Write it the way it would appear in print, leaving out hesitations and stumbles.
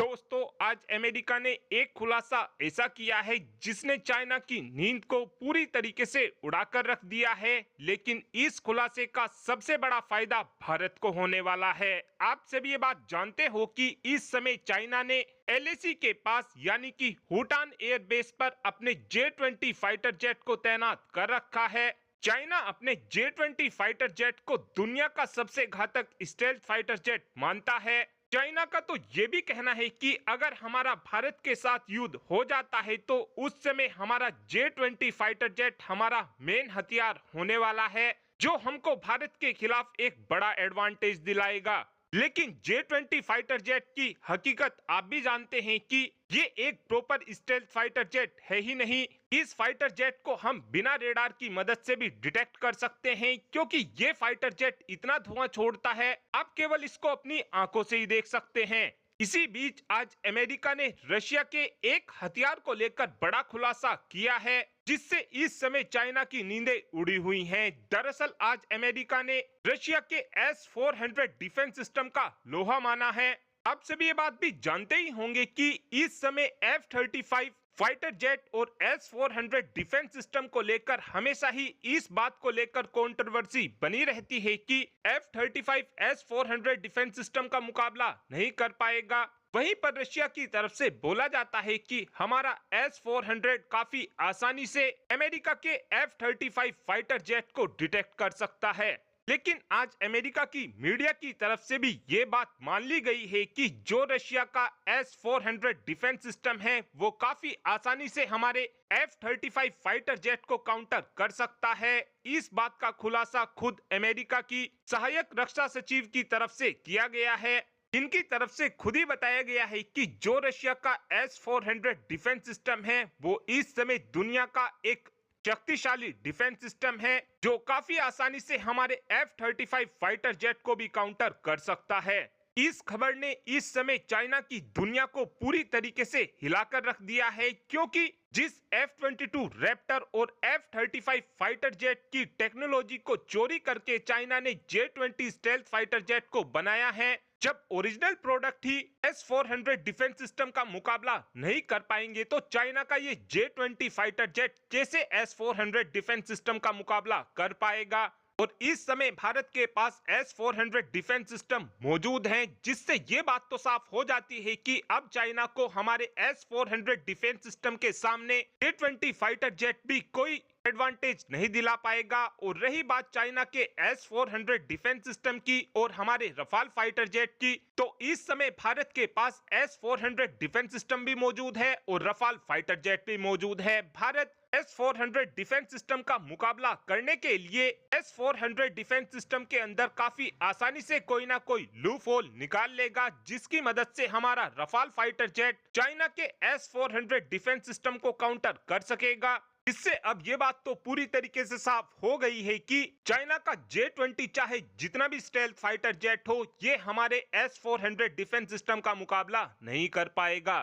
दोस्तों, आज अमेरिका ने एक खुलासा ऐसा किया है जिसने चाइना की नींद को पूरी तरीके से उड़ाकर रख दिया है। लेकिन इस खुलासे का सबसे बड़ा फायदा भारत को होने वाला है। आप सभी ये बात जानते हो कि इस समय चाइना ने एलएसी के पास यानी कि हुटान एयरबेस पर अपने J-20 फाइटर जेट को तैनात कर रखा है। चाइना अपने J-20 फाइटर जेट को दुनिया का सबसे घातक स्टेल्थ फाइटर जेट मानता है। चाइना का तो ये भी कहना है कि अगर हमारा भारत के साथ युद्ध हो जाता है तो उस समय हमारा J-20 फाइटर जेट हमारा मेन हथियार होने वाला है, जो हमको भारत के खिलाफ एक बड़ा एडवांटेज दिलाएगा। लेकिन J-20 फाइटर जेट की हकीकत आप भी जानते हैं कि ये एक प्रॉपर स्टेल्थ फाइटर जेट है ही नहीं। इस फाइटर जेट को हम बिना रेडार की मदद से भी डिटेक्ट कर सकते हैं, क्योंकि ये फाइटर जेट इतना धुआं छोड़ता है, आप केवल इसको अपनी आंखों से ही देख सकते हैं। इसी बीच आज अमेरिका ने रशिया के एक हथियार को लेकर बड़ा खुलासा किया है, जिससे इस समय चाइना की नींदें उड़ी हुई हैं। दरअसल आज अमेरिका ने रशिया के S-400 डिफेंस सिस्टम का लोहा माना है। आप सभी ये बात भी जानते ही होंगे कि इस समय F-35 फाइटर जेट और S-400 डिफेंस सिस्टम को लेकर हमेशा ही इस बात को लेकर कंट्रोवर्सी बनी रहती है कि F-35 S-400 डिफेंस सिस्टम का मुकाबला नहीं कर पाएगा। वहीं पर रशिया की तरफ से बोला जाता है कि हमारा S-400 काफी आसानी से अमेरिका के F-35 फाइटर जेट को डिटेक्ट कर सकता है। लेकिन आज अमेरिका की मीडिया की तरफ से भी ये बात मान ली गई है कि जो रशिया का S-400 डिफेंस सिस्टम है वो काफी आसानी से हमारे F-35 फाइटर जेट को काउंटर कर सकता है। इस बात का खुलासा खुद अमेरिका की सहायक रक्षा सचिव की तरफ से किया गया है। इनकी तरफ से खुद ही बताया गया है कि जो रशिया का S-400 डिफेंस सिस्टम है वो इस समय दुनिया का एक शक्तिशाली डिफेंस सिस्टम है, जो काफी आसानी से हमारे F-35 फाइटर जेट को भी काउंटर कर सकता है। इस खबर ने इस समय चाइना की दुनिया को पूरी तरीके से हिलाकर रख दिया है, क्योंकि जिस F-22 रैप्टर और F-35 फाइटर जेट की टेक्नोलॉजी को चोरी करके चाइना ने J-20 स्टेल्थ फाइटर जेट को बनाया है, जब ओरिजिनल प्रोडक्ट ही S-400 डिफेंस सिस्टम का मुकाबला नहीं कर पाएंगे तो चाइना का ये J-20 फाइटर जेट कैसे S-400 डिफेंस सिस्टम का मुकाबला कर पाएगा। और इस समय भारत के पास S-400 डिफेंस सिस्टम मौजूद हैं, जिससे ये बात तो साफ हो जाती है कि अब चाइना को हमारे S-400 डिफेंस सिस्टम के सामने J-20 फाइटर जेट भी कोई एडवांटेज नहीं दिला पाएगा। और रही बात चाइना के S-400 डिफेंस सिस्टम की और हमारे रफाल फाइटर जेट की, तो इस समय भारत के पास S-400 डिफेंस सिस्टम भी मौजूद है और रफाल फाइटर जेट भी मौजूद है। भारत S-400 डिफेंस सिस्टम का मुकाबला करने के लिए S-400 डिफेंस सिस्टम के अंदर काफी आसानी से कोई ना कोई लूप होल निकाल लेगा, जिसकी मदद से हमारा रफाल फाइटर जेट चाइना के S-400 डिफेंस सिस्टम को काउंटर कर सकेगा। इससे अब ये बात तो पूरी तरीके से साफ हो गई है कि चाइना का J-20 चाहे जितना भी स्टेल्थ फाइटर जेट हो, ये हमारे S-400 डिफेंस सिस्टम का मुकाबला नहीं कर पाएगा।